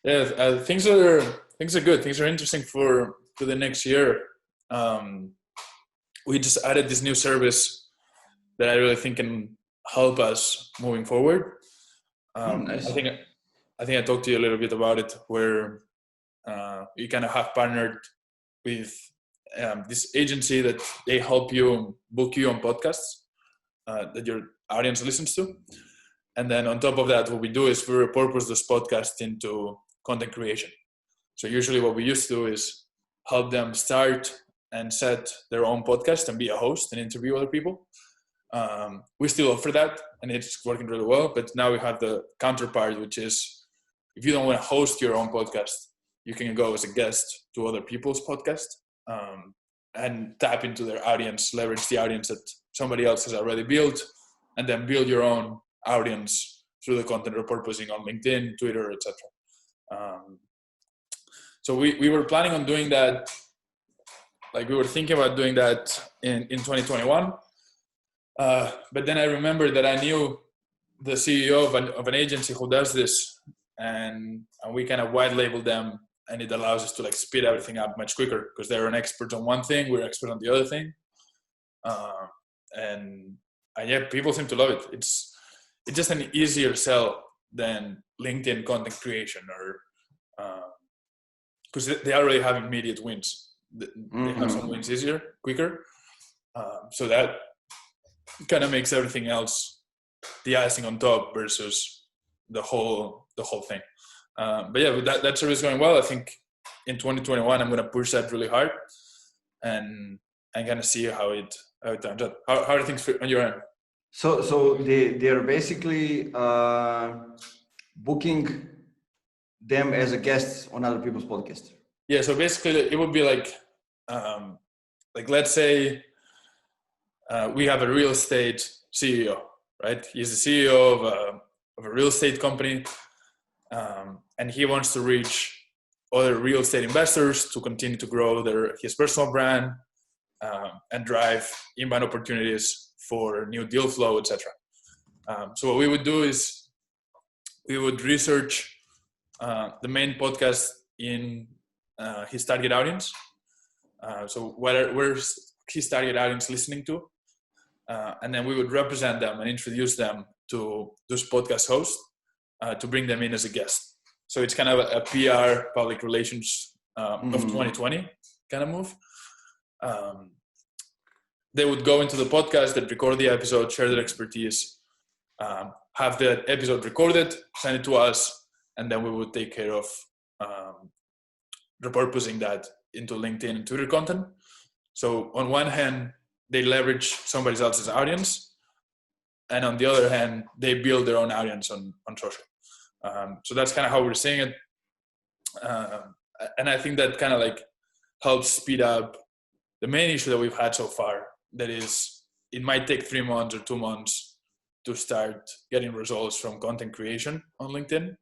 Yeah, things are good. Things are interesting for the next year. We just added this new service that I really think can help us moving forward. Nice. I think I talked to you a little bit about it, where you kind of have partnered with this agency that they help you book you on podcasts that your audience listens to. And then on top of that, what we do is we repurpose this podcast into content creation. So usually what we used to do is help them start and set their own podcast and be a host and interview other people. We still offer that, and it's working really well. But now we have the counterpart, which is if you don't want to host your own podcast, you can go as a guest to other people's podcast and tap into their audience, leverage the audience that somebody else has already built, and then build your own audience through the content repurposing on LinkedIn, Twitter, etc. So we were planning on doing that. Like we were thinking about doing that in 2021. But then I remembered that I knew the CEO of an agency who does this, and we kind of white label them, and it allows us to like speed everything up much quicker because they're an expert on one thing, we're expert on the other thing. And yeah, people seem to love it. It's just an easier sell than LinkedIn content creation, or because they already have immediate wins. They have some wins easier, quicker. So that kind of makes everything else the icing on top versus the whole thing. But yeah, that service is going well. I think in 2021 I'm going to push that really hard and kind of see how it turns out. How are things on your end? So they're basically booking them as a guest on other people's podcasts. Yeah, so basically it would be like let's say we have a real estate CEO, right? He's the CEO of a real estate company, and he wants to reach other real estate investors to continue to grow his personal brand and drive inbound opportunities for new deal flow, etc. So what we would do is we would research the main podcast in his target audience. So where's his target audience listening to? And then we would represent them and introduce them to those podcast hosts to bring them in as a guest. So it's kind of a PR, public relations of 2020 kind of move. They would go into the podcast, they'd record the episode, share their expertise, have the episode recorded, send it to us, and then we would take care of repurposing that into LinkedIn and Twitter content. So on one hand, they leverage somebody else's audience, and on the other hand, they build their own audience on social. So that's kind of how we're seeing it. And I think that kind of like helps speed up the main issue that we've had so far. That is, it might take 3 months or 2 months to start getting results from content creation on LinkedIn.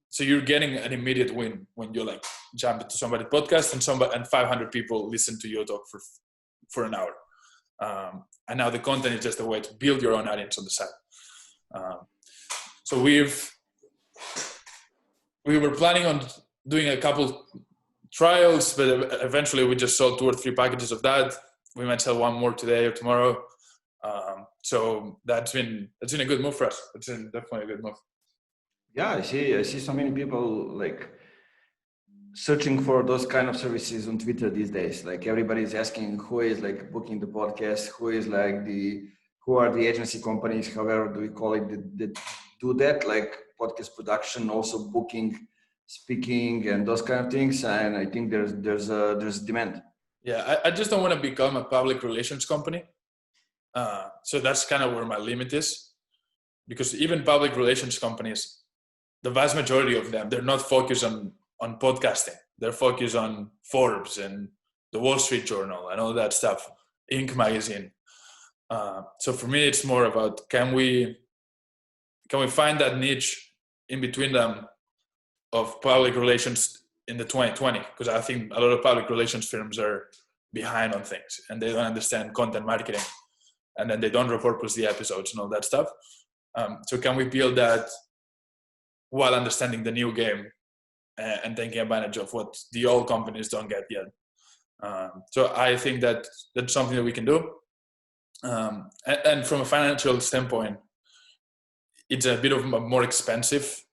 So you're getting an immediate win when you like jump into somebody's podcast and 500 people listen to you talk for an hour. And now the content is just a way to build your own audience on the side. So we were planning on doing a couple trials, but eventually we just sold 2 or 3 packages of that. We might sell 1 more today or tomorrow. So that's been a good move for us. It's definitely a good move. Yeah, I see so many people like searching for those kind of services on Twitter these days. Like everybody's asking who is like booking the podcast, who are the agency companies, however do we call it, that do that, like podcast production, also booking, speaking, and those kind of things. And I think there's demand. Yeah, I just don't want to become a public relations company. So that's kind of where my limit is, because even public relations companies, the vast majority of them, they're not focused on podcasting. They're focused on Forbes and the Wall Street Journal and all that stuff, Inc. magazine. So for me, it's more about can we find that niche in between them of public relations in the 2020? Because I think a lot of public relations firms are behind on things and they don't understand content marketing, and then they don't repurpose the episodes and all that stuff. So can we build that while understanding the new game and taking advantage of what the old companies don't get yet. So I think that that's something that we can do. And from a financial standpoint, it's a bit of a more expensive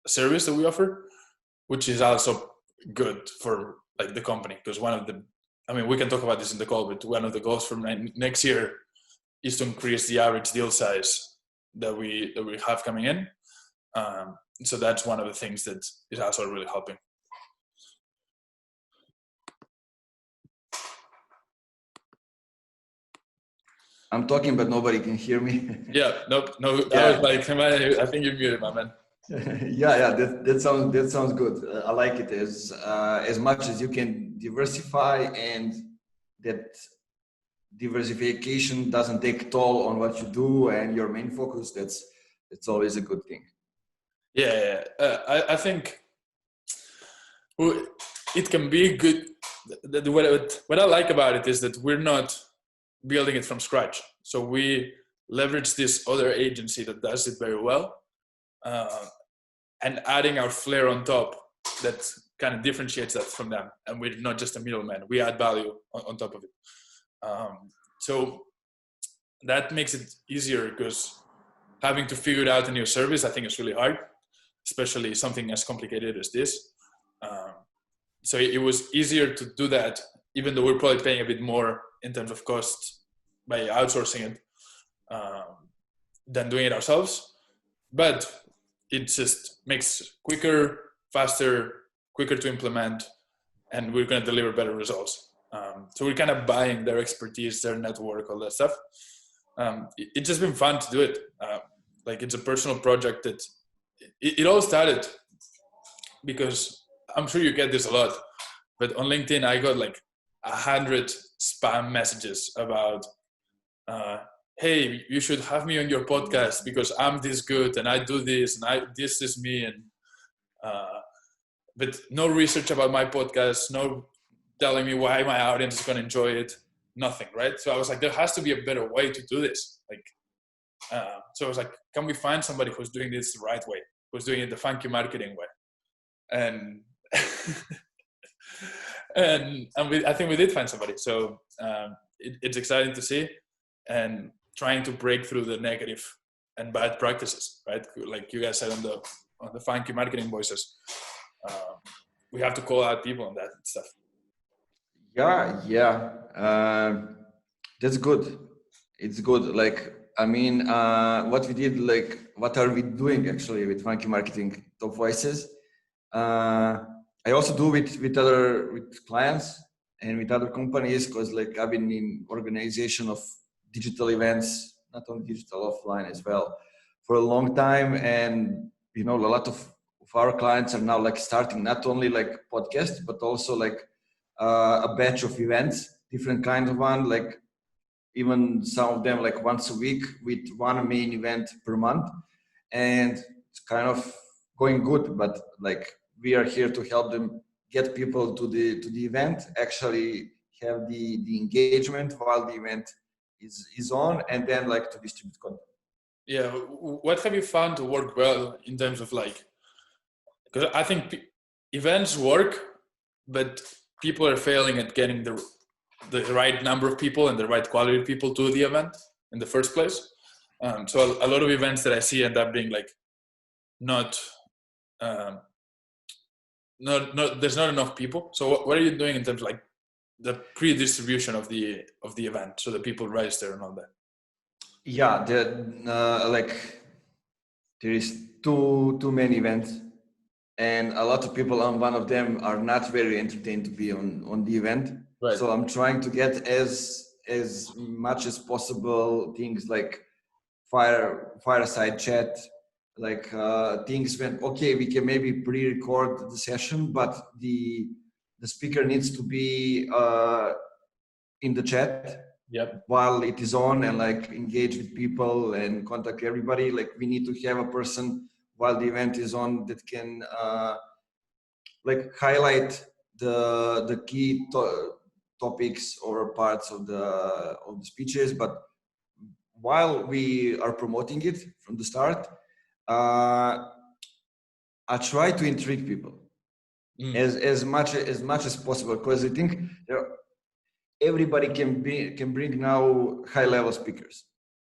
service that we offer, which is also good for like the company, because we can talk about this in the call, but one of the goals for next year is to increase the average deal size that we have coming in. So that's one of the things that is also really helping. I'm talking, but nobody can hear me. Yeah, no. Yeah. I was like, I think you're muted, my man. Yeah, that sounds good. I like it as much as you can diversify, and that diversification doesn't take toll on what you do and your main focus. That's always a good thing. Yeah. I think it can be good. What I like about it is that we're not building it from scratch. So we leverage this other agency that does it very well, and adding our flair on top that kind of differentiates that from them. And we're not just a middleman. We add value on top of it. So that makes it easier, because having to figure out a new service, I think, is really hard, especially something as complicated as this. So it was easier to do that, even though we're probably paying a bit more in terms of cost by outsourcing it than doing it ourselves. But it just makes quicker, faster, quicker to implement, and we're going to deliver better results. So we're kind of buying their expertise, their network, all that stuff. It's just been fun to do it. Like, it's a personal project that it all started because I'm sure you get this a lot, but on LinkedIn, I got like 100 spam messages about, hey, you should have me on your podcast because I'm this good and I do this and this is me. And but no research about my podcast, no telling me why my audience is going to enjoy it, nothing, right? So I was like, there has to be a better way to do this. Like, so I was like, can we find somebody who's doing this the right way, who's doing it the funky marketing way? And I think we did find somebody. So it's exciting to see, and trying to break through the negative and bad practices, right? Like you guys said on the funky marketing voices, we have to call out people on that stuff. Yeah. That's good. It's good. Like, I mean, what we did, like, what are we doing actually with funky marketing top voices? I also do with clients and with other companies, because like I've been in organization of digital events, not only digital, offline as well, for a long time. And a lot of our clients are now like starting not only like podcasts, but also like a batch of events, different kinds of one, like even some of them like once a week with one main event per month. And it's kind of going good, but like we are here to help them get people to the event, actually have the engagement while the event is on, and then like to distribute content. Yeah. What have you found to work well in terms of like, because I think events work, but people are failing at getting the right number of people and the right quality of people to the event in the first place. So a lot of events that I see end up being like not there's not enough people. So what are you doing in terms of like the pre-distribution of the event, so that people register and all that? Yeah, like there is too many events, and a lot of people on one of them are not very entertained to be on the event. Right. So I'm trying to get as much as possible things like fireside chat, like things when, okay, we can maybe pre-record the session, but the speaker needs to be in the chat. Yep. While it is on, and like engage with people and contact everybody. Like, we need to have a person while the event is on that can like highlight the key topics or parts of the speeches. But while we are promoting it from the start, I try to intrigue people as much as possible, because I think everybody can bring now high level speakers.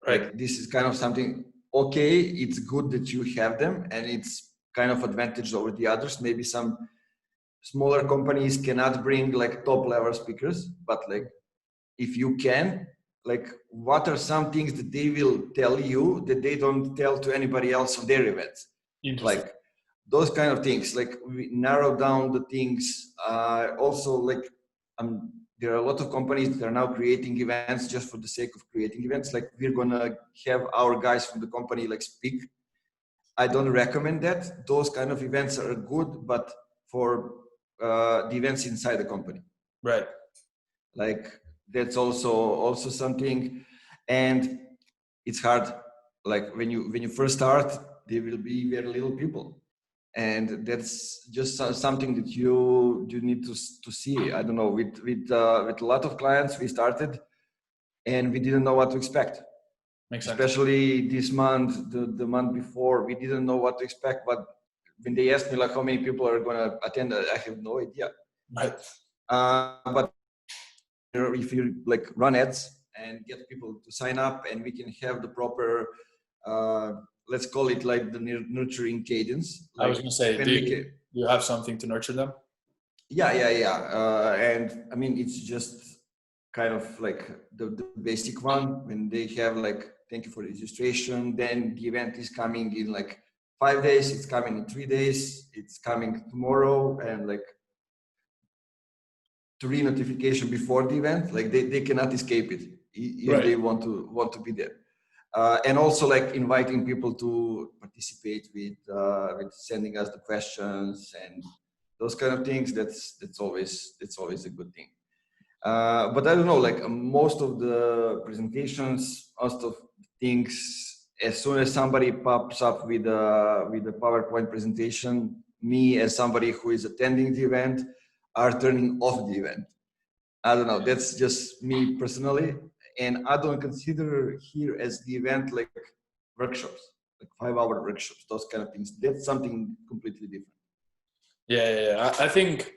Right. Like this is kind of something. Okay, it's good that you have them, and it's kind of advantage over the others. Maybe some smaller companies cannot bring like top level speakers, but like if you can, like what are some things that they will tell you that they don't tell to anybody else on their events? Like those kind of things. Like we narrow down the things. Also, like there are a lot of companies that are now creating events just for the sake of creating events. Like we're gonna have our guys from the company like speak. I don't recommend that. Those kind of events are good, but for the events inside the company. Right. Like that's also something, and it's hard. Like when you first start, there will be very little people, and that's just something that you need to see. I don't know. With a lot of clients, we started, and we didn't know what to expect. Makes sense. Especially this month, the month before, we didn't know what to expect. But when they asked me like how many people are going to attend, I have no idea. Right. But if you like run ads and get people to sign up, and we can have the proper, let's call it like the nurturing cadence. Like I was going to say, do you have something to nurture them? Yeah. And I mean, it's just kind of like the basic one. When they have like, thank you for the registration, then the event is coming in like 5 days, it's coming in 3 days, it's coming tomorrow, and like 3 notification before the event. Like they cannot escape it if Right. they want to be there. And also like inviting people to participate with sending us the questions and those kind of things. That's always a good thing. But I don't know, like most of the presentations, most of things, as soon as somebody pops up with a PowerPoint presentation, me as somebody who is attending the event are turning off the event. I don't know, that's just me personally. And I don't consider here as the event like workshops, like 5-hour workshops, those kind of things. That's something completely different. Yeah. I think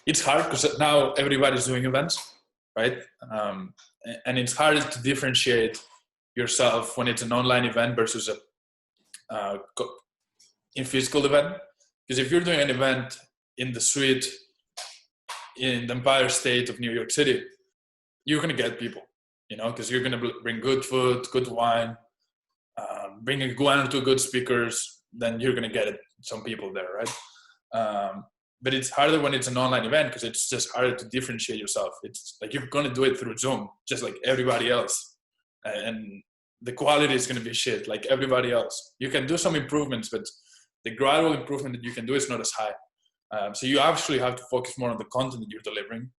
it's hard because now everybody's doing events, right? And it's hard to differentiate yourself when it's an online event versus a in physical event. Because if you're doing an event in the suite in the Empire State of New York City, you're going to get people, because you're going to bring good food, good wine, bring 1 or 2 good speakers, then you're going to get some people there, right? But it's harder when it's an online event because it's just harder to differentiate yourself. It's like you're going to do it through Zoom, just like everybody else. And the quality is going to be shit, like everybody else. You can do some improvements, but the gradual improvement that you can do is not as high. So you actually have to focus more on the content that you're delivering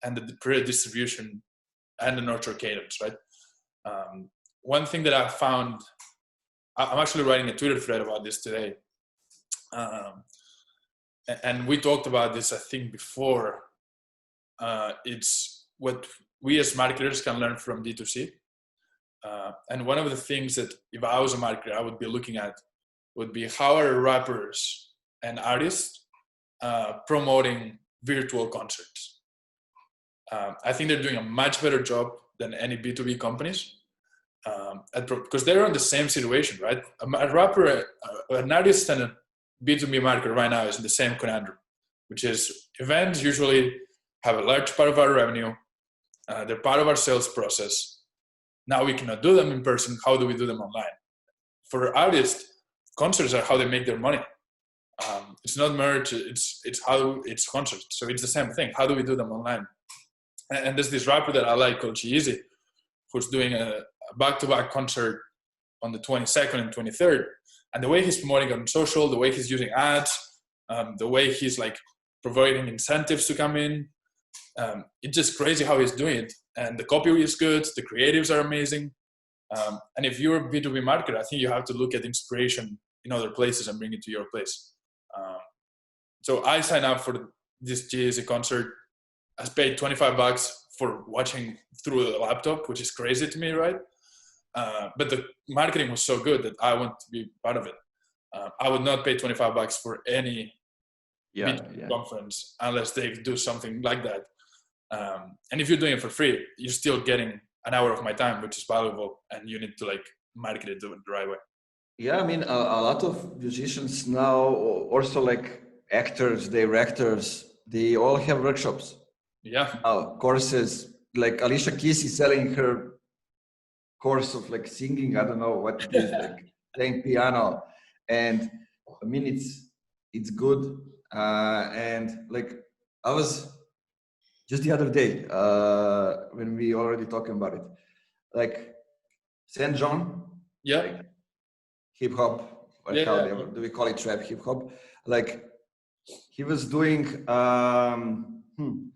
and the pre-distribution and the nurture cadence, right? One thing that I found, I'm actually writing a Twitter thread about this today. And we talked about this, I think, before. It's what we as marketers can learn from D2C. And one of the things that if I was a marketer, I would be looking at would be how are rappers and artists promoting virtual concerts. I think they're doing a much better job than any B2B companies because they're in the same situation, right? A rapper, an artist and a B2B marketer right now is in the same conundrum, which is events usually have a large part of our revenue. They're part of our sales process. Now we cannot do them in person. How do we do them online? For artists, concerts are how they make their money. It's not merch. It's concerts. So it's the same thing. How do we do them online? And there's this rapper that I like called G-Eazy, who's doing a back-to-back concert on the 22nd and 23rd. And the way he's promoting on social, the way he's using ads, the way he's like providing incentives to come in, it's just crazy how he's doing it. And the copy is good. The creatives are amazing. And if you're a B2B marketer, I think you have to look at inspiration in other places and bring it to your place. So I signed up for this G-Eazy concert. I paid $25 for watching through the laptop, which is crazy to me, right? But the marketing was so good that I want to be part of it. I would not pay $25 for any Yeah, B2B conference unless they do something like that. And if you're doing it for free, you're still getting an hour of my time, which is valuable, and you need to like market it the right way. Yeah, I mean, a lot of musicians now, also like actors, directors, they all have workshops. Yeah. Courses. Like Alicia Keys is selling her course of like singing. I don't know what it is, like playing piano, and I mean it's good. And like I was just the other day when we already talking about it, like Saint John, Yeah. like hip hop, or how do we call it, trap hip hop? Like he was doing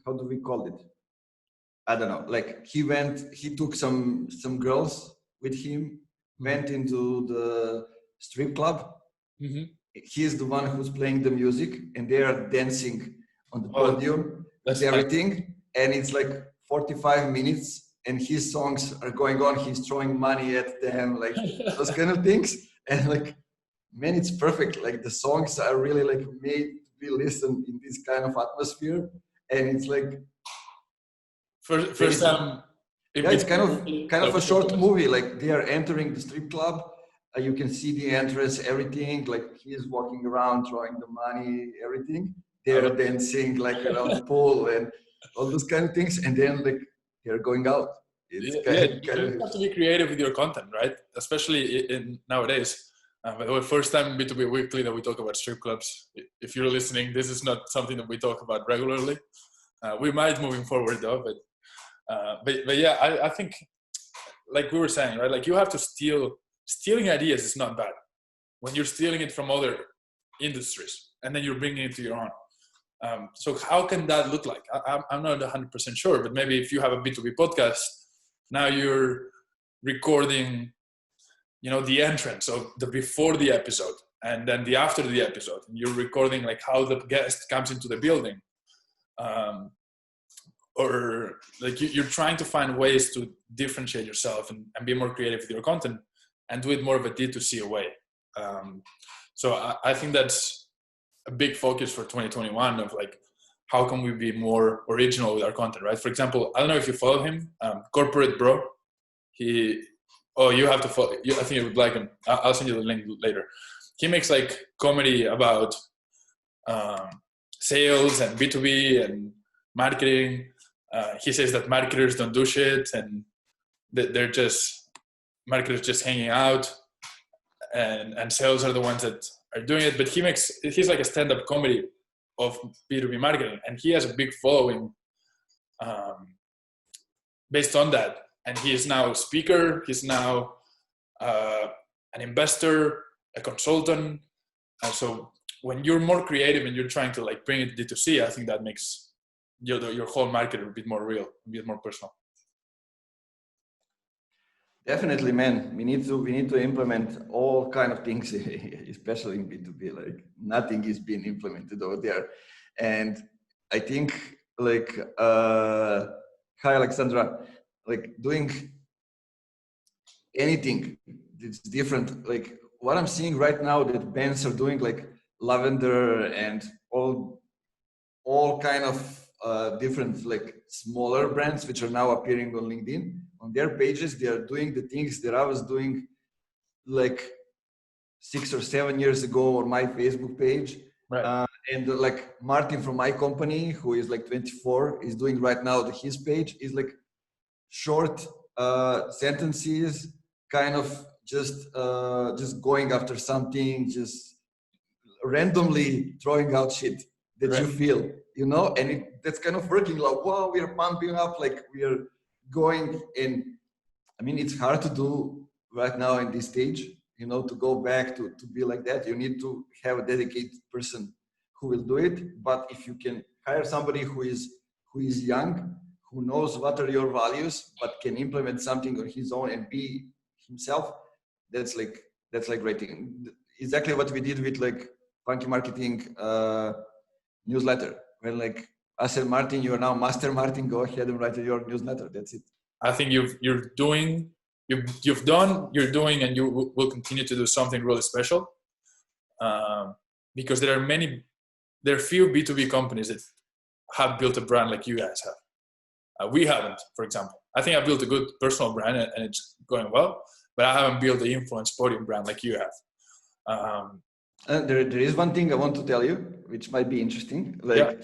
how do we call it? I don't know. Like he took some girls with him, went into the strip club. Mm-hmm. He's the one who's playing the music, and they are dancing on the podium with everything. And it's like 45 minutes, and his songs are going on. He's throwing money at them, like those kind of things. And like, man, it's perfect. Like the songs are really like made to be listened in this kind of atmosphere, and it's like first time. Yeah, it's kind of a short movie. Like they are entering the strip club. You can see the entrance, everything. Like he is walking around, throwing the money, everything. They're dancing like around the pool and all those kind of things. And then like they're going out. It's you have to be creative with your content, right? Especially in nowadays. By the way, first time B2B Weekly that we talk about strip clubs. If you're listening, this is not something that we talk about regularly. We might moving forward though, but yeah, I think like we were saying, right? Like you have to stealing ideas is not bad when you're stealing it from other industries and then you're bringing it to your own. So how can that look like? I'm not 100% sure, but maybe if you have a B2B podcast, now you're recording, the entrance of the before the episode and then the after the episode, and you're recording like how the guest comes into the building. Or like you're trying to find ways to differentiate yourself and be more creative with your content and do it more of a D2C way. So I think that's a big focus for 2021 of like, how can we be more original with our content, right? For example, I don't know if you follow him, Corporate Bro. You have to follow, I think you would like him. I'll send you the link later. He makes like comedy about sales and B2B and marketing. He says that marketers don't do shit and they're just marketers just hanging out and sales are the ones that are doing it. But he's like a stand-up comedy of B2B marketing, and he has a big following based on that. And he is now a speaker. He's now an investor, a consultant. And so when you're more creative and you're trying to like bring it D2C, I think that makes your whole market a bit more real, a bit more personal. Definitely, man. We need to implement all kind of things, especially in B2B. Like nothing is being implemented over there, and I think like hi Alexandra, like doing anything that's different. Like what I'm seeing right now that bands are doing, like Lavender and all kind of different like smaller brands which are now appearing on LinkedIn. On their pages, they are doing the things that I was doing like 6 or 7 years ago on my Facebook page. Right. And like Martin from my company, who is like 24, is doing right now his page is like short sentences, kind of just going after something, just randomly throwing out shit that you feel, and that's kind of working. Like, wow, we are pumping up, like we are going in. I mean, it's hard to do right now in this stage, to go back to be like that. You need to have a dedicated person who will do it. But if you can hire somebody who is young, who knows what are your values, but can implement something on his own and be himself, that's like great thing. Exactly what we did with like Funky Marketing newsletter. When like I said, Martin, you are now Master Martin, go ahead and write your newsletter. That's it. I think you're doing, and you will continue to do something really special. because there are few B2B companies that have built a brand like you guys have. We haven't, for example. I think I built a good personal brand and it's going well, but I haven't built the influence podium brand like you have. There is one thing I want to tell you, which might be interesting. Like,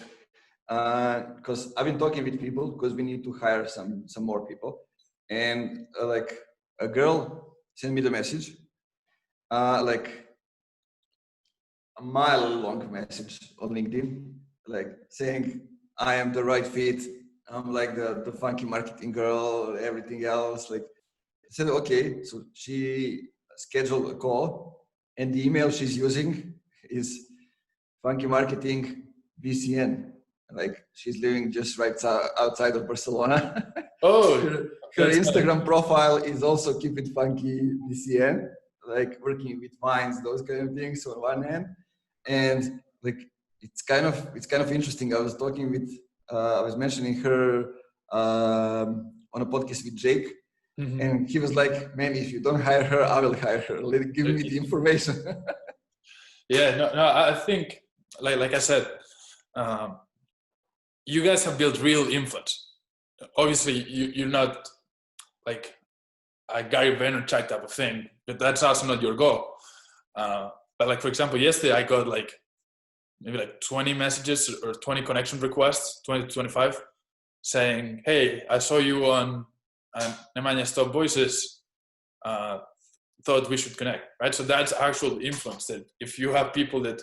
because I've been talking with people because we need to hire some more people, and like a girl sent me the message, like a mile-long message on LinkedIn, like saying I am the right fit. I'm like the funky marketing girl, everything else. Like, I said, okay. So she scheduled a call, and the email she's using is funky marketing VCN. Like, she's living just right outside of Barcelona. Oh, her Instagram profile is also keep it funky VCN, like working with wines, those kind of things on one hand. And like, it's kind of interesting. I was talking with, I was mentioning her on a podcast with Jake, and he was like, "Man, if you don't hire her, I will hire her. Give me the information." Yeah, no, I think, like I said, you guys have built real influence. Obviously, you're not like a Gary Vaynerchuk type of thing, but that's also not your goal. But like, for example, yesterday I got like maybe like 20 messages or 20 connection requests, 20 to 25, saying, "Hey, I saw you on Nemanja's Top Voices. Thought we should connect," right? So that's actual influence. That if you have people that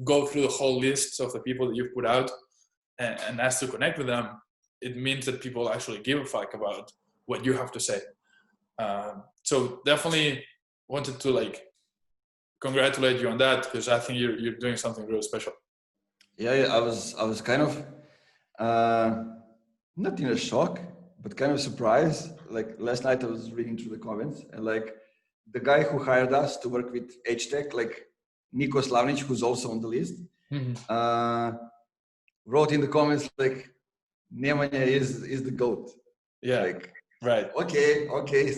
go through the whole list of the people that you've put out and ask to connect with them, it means that people actually give a fuck about what you have to say. So definitely wanted to like congratulate you on that, because I think you're doing something really special. Yeah, I was kind of not in a shock, but kind of surprised. Like, last night I was reading through the comments, and like the guy who hired us to work with HTech, like Niko Slavnic, who's also on the list, wrote in the comments like, "Nemanja is the GOAT." Yeah, like, right. Okay,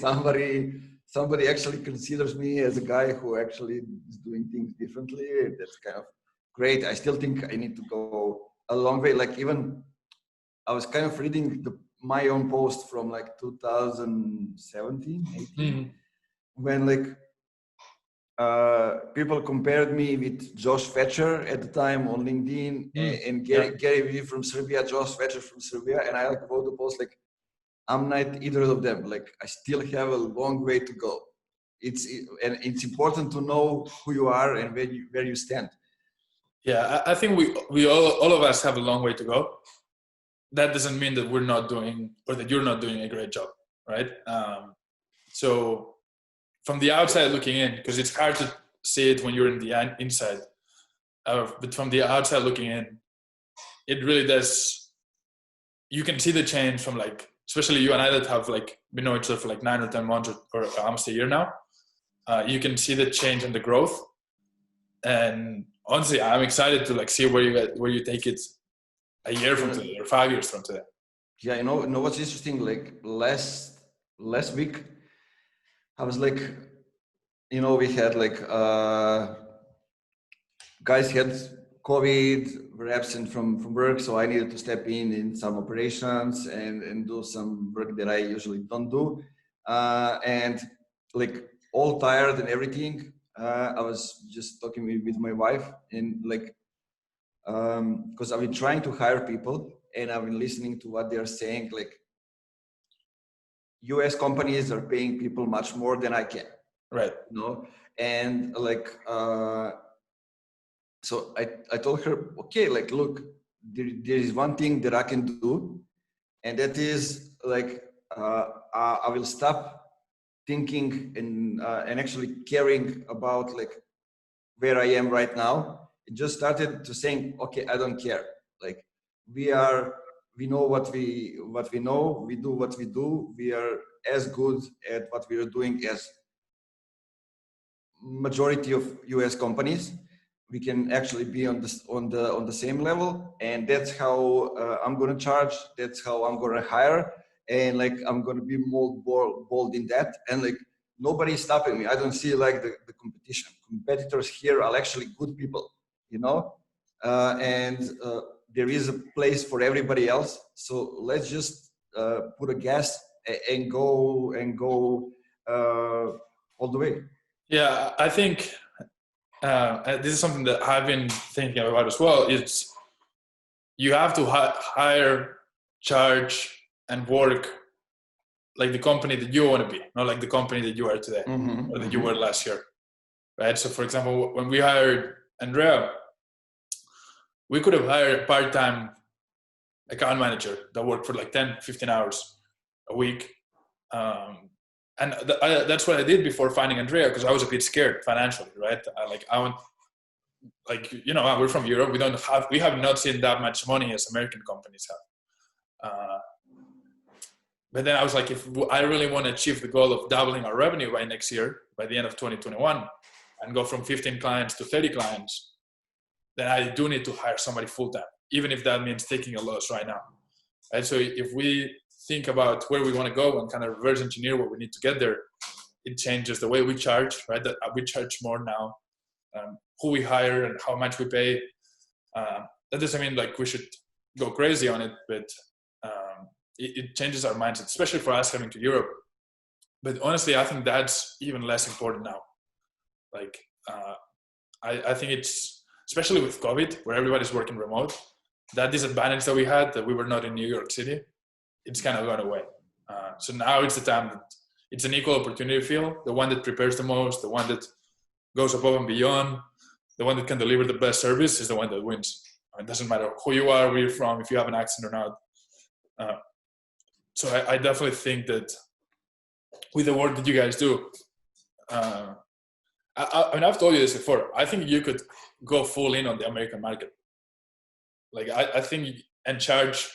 somebody actually considers me as a guy who actually is doing things differently. That's kind of great. I still think I need to go a long way. Like, even I was kind of reading my own post from like 2017, 18, when like people compared me with Josh Fetcher at the time on LinkedIn, and Gary Vee from Serbia, Josh Fetcher from Serbia, and I like wrote a post like, I'm not either of them. Like, I still have a long way to go. It's important to know who you are and where you stand. Yeah, I think we all of us have a long way to go. That doesn't mean that we're not doing, or that you're not doing a great job, right? So from the outside looking in, because it's hard to see it when you're in the inside, but from the outside looking in, it really does. You can see the change from like, especially you and I that have like been knowing each other for like 9 or 10 months or almost a year now. You can see the change and the growth. And honestly, I'm excited to like see where you take it a year from today or 5 years from today. Yeah, you know what's interesting? Like, last week, I was like, we had like guys had COVID, were absent from work, so I needed to step in some operations and do some work that I usually don't do, and like all tired and everything. I was just talking with my wife, and like, because I've been trying to hire people and I've been listening to what they're saying. Like, US companies are paying people much more than I can. Right. And like, so I told her, okay, like, look, there is one thing that I can do, and that is like, I will stop thinking and actually caring about like where I am right now. It just started to saying, okay, I don't care. Like, we know what we know, we do what we do, we are as good at what we are doing as majority of US companies. We can actually be on the same level, and that's how I'm going to charge, that's how I'm going to hire, and like, I'm going to be more bold in that. And like, nobody is stopping me. I don't see like the competition. Competitors here are actually good people, you know, and there is a place for everybody else. So let's just put a gas and go all the way. Yeah, I think this is something that I've been thinking about as well. It's you have to hire, charge, and work like the company that you want to be, not like the company that you are today or that you were last year, right? So, for example, when we hired Andrea, we could have hired a part-time account manager that worked for like 10, 15 hours a week. And that's what I did before finding Andrea, because I was a bit scared financially, right? We're from Europe. We have not seen that much money as American companies have. But then I was like, if I really want to achieve the goal of doubling our revenue by next year, by the end of 2021, and go from 15 clients to 30 clients, then I do need to hire somebody full-time, even if that means taking a loss right now. Right? So if we think about where we want to go and kind of reverse engineer what we need to get there, it changes the way we charge, right? That we charge more now, who we hire and how much we pay. That doesn't mean like we should go crazy on it, but it changes our mindset, especially for us coming to Europe. But honestly, I think that's even less important now. Like, I think it's, especially with COVID, where everybody's working remote, that disadvantage that we had, that we were not in New York City, it's kind of gone away. So now it's the time that it's an equal opportunity field. The one that prepares the most, the one that goes above and beyond, the one that can deliver the best service is the one that wins. It doesn't matter who you are, where you're from, if you have an accent or not. So I definitely think that with the work that you guys do, I've told you this before, I think you could go full in on the American market. Like I think, and charge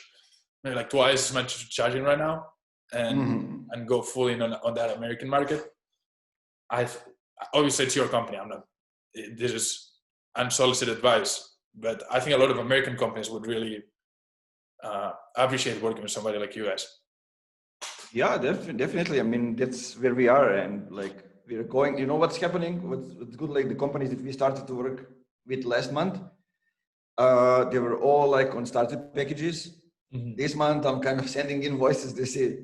maybe like twice as much as you're charging right now, and go full in on that American market. Obviously it's your company. This is unsolicited advice, but I think a lot of American companies would really appreciate working with somebody like you guys. Yeah, definitely. I mean, that's where we are, and like we're going. You know what's happening? What's good? Like the companies that we started to work with last month, they were all like on startup packages. This month, I'm kind of sending invoices. They say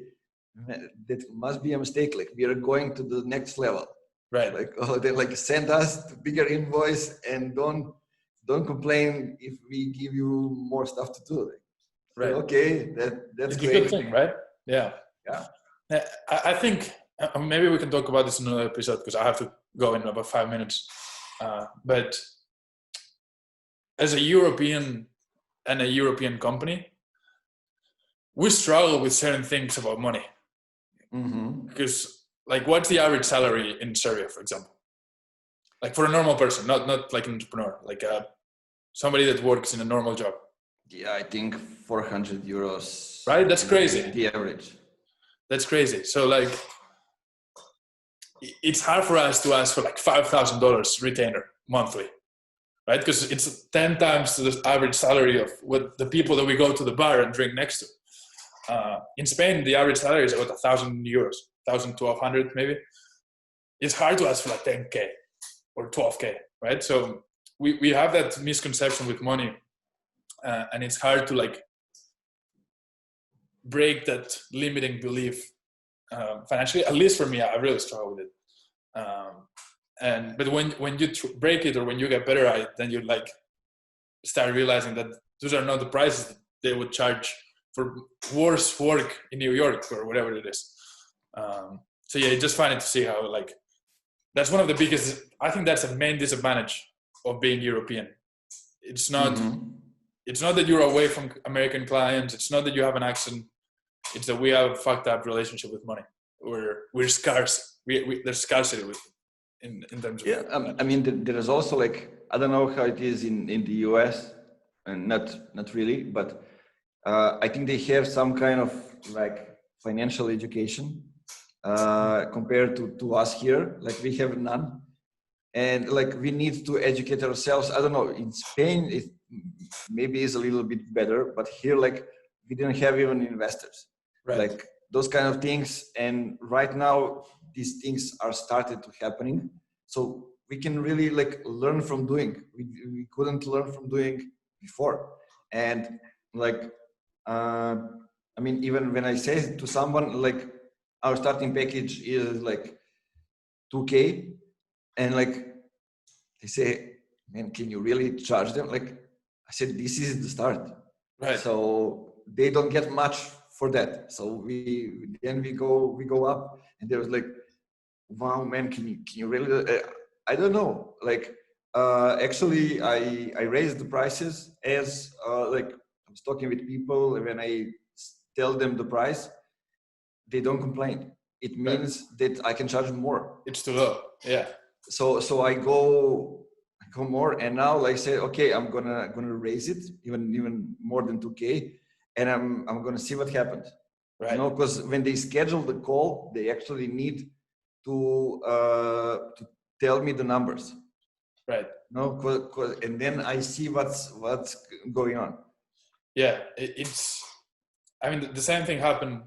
that must be a mistake. Like we are going to the next level, right? Like they like send us the bigger invoice and don't complain if we give you more stuff to do. Like, right? Okay, that's it's great. a good thing, right? Yeah. Yeah. I think maybe we can talk about this in another episode, because I have to go in about 5 minutes. But as a European and a European company, we struggle with certain things about money. Because like, what's the average salary in Serbia, for example? Like for a normal person, not like an entrepreneur, like somebody that works in a normal job. Yeah, I think 400 euros. Right? That's crazy. The average. That's crazy. So like, it's hard for us to ask for like $5,000 retainer monthly, right? Because it's 10 times the average salary of what the people that we go to the bar and drink next to. In Spain, the average salary is about 1,000 euros, 1,000 to 1,200 maybe. It's hard to ask for like 10K or 12K, right? So we have that misconception with money, and it's hard to like break that limiting belief financially. At least for me, I really struggle with it. But when you break it, or when you get better at it, then you like start realizing that those are not the prices that they would charge for worse work in New York or whatever it is. So yeah, just funny to see how like that's one of the biggest. I think that's a main disadvantage of being European. It's not. It's not that you're away from American clients. It's not that you have an accent. It's that we have a fucked up relationship with money. We're scarce. There's scarcity with in terms of. Yeah, I mean, there is also like, I don't know how it is in the US, and not really, but I think they have some kind of like financial education compared to us here. Like we have none, and like we need to educate ourselves. I don't know. In Spain, it maybe is a little bit better, but here like we didn't have even investors. Right. Like those kind of things. And right now, these things are started to happening. So we can really like learn from doing. We couldn't learn from doing before. And like, I mean, even when I say to someone like our starting package is like 2K, and like they say, man, can you really charge them? Like I said, this is the start. Right. So they don't get much for that. So we go up, and there was like, wow, man, can you really? I don't know. Like actually, I raised the prices as like I was talking with people, and when I tell them the price, they don't complain. It means that I can charge more. It's too low. Yeah. So I go more, and now like say, okay, I'm gonna raise it even more than 2K, and I'm gonna see what happens. Right. You know, because when they schedule the call, they actually need to tell me the numbers. Right. No, and then I see what's going on. Yeah, it's. I mean, the same thing happened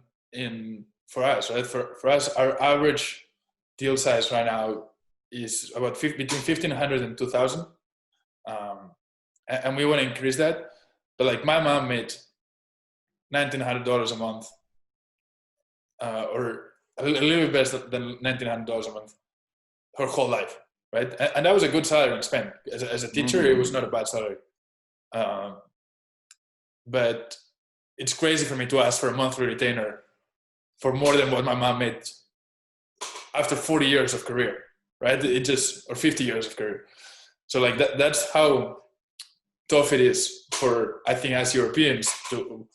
for us, right? For us, our average deal size right now is about between 1,500 and 2,000, and we want to increase that. But like my mom made $1,900 a month, or a little bit less than $1,900 a month, her whole life, right? And that was a good salary in Spain. As a teacher, it was not a bad salary. But it's crazy for me to ask for a monthly retainer for more than what my mom made after 40 years of career, right? Or 50 years of career. So like that's how tough it is for, I think, as Europeans to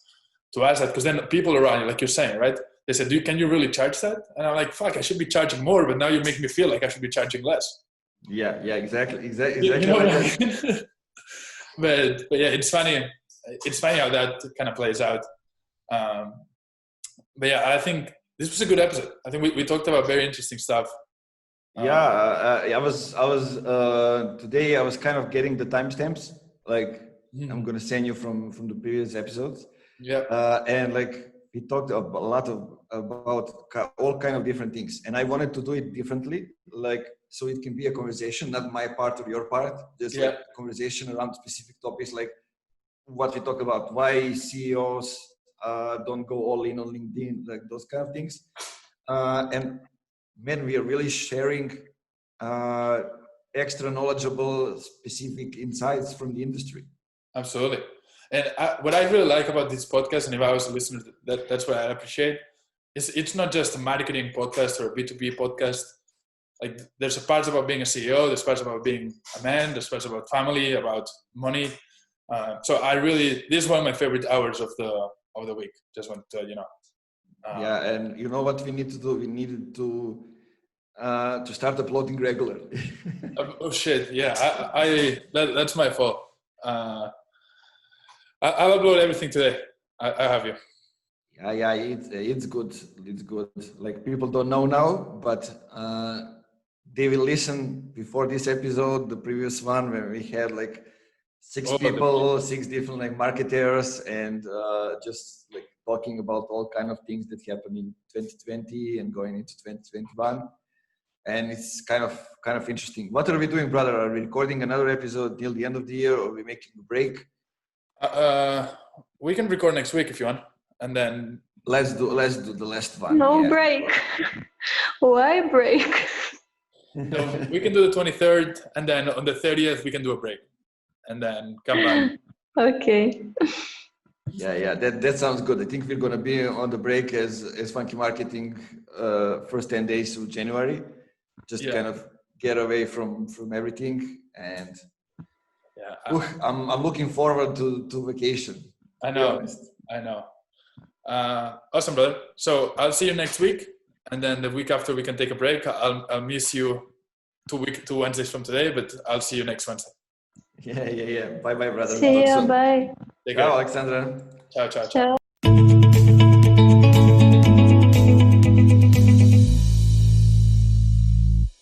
ask that, because then people around you, like you're saying, right? They said, can you really charge that? And I'm like, fuck, I should be charging more, but now you make me feel like I should be charging less. Yeah, exactly. You know what I mean? but yeah, it's funny. It's funny how that kind of plays out. But yeah, I think this was a good episode. I think we talked about very interesting stuff. I was today I was kind of getting the timestamps. Like I'm gonna send you from the previous episodes. Yeah. And like we talked a lot about all kind of different things, and I wanted to do it differently, like so it can be a conversation, not my part or your part, just like a conversation around specific topics, like what we talk about, why CEOs don't go all in on LinkedIn, like those kind of things. And man, we are really sharing extra knowledgeable, specific insights from the industry. Absolutely. And what I really like about this podcast, and if I was a listener, that's what I appreciate, is it's not just a marketing podcast or a B2B podcast. Like there's a parts about being a CEO, there's parts about being a man, there's parts about family, about money. So this is one of my favorite hours of the week. Just want to, yeah, and you know what we need to do? We needed to start uploading regularly. Oh shit! Yeah, that's my fault. I'll upload everything today. I have you. Yeah, it's good. It's good. Like people don't know now, but they will listen before this episode, the previous one, where we had like 6 people, 6 different like marketers, and just like talking about all kind of things that happened in 2020 and going into 2021. And it's kind of interesting. What are we doing, brother? Are we recording another episode till the end of the year, or are we making a break? We can record next week if you want, and then let's do the last one. No break. Why break? So we can do the 23rd, and then on the 30th we can do a break, and then come back. Okay. Yeah, that sounds good. I think we're gonna be on the break as Funky Marketing first 10 days of January, just kind of get away from everything. And I'm looking forward to vacation. I know. Awesome, brother. So I'll see you next week, and then the week after we can take a break. I'll miss you 2 Wednesdays from today, but I'll see you next Wednesday. Yeah. Bye, brother. See ya. Bye. Ciao, Alexandra. Ciao. Ciao.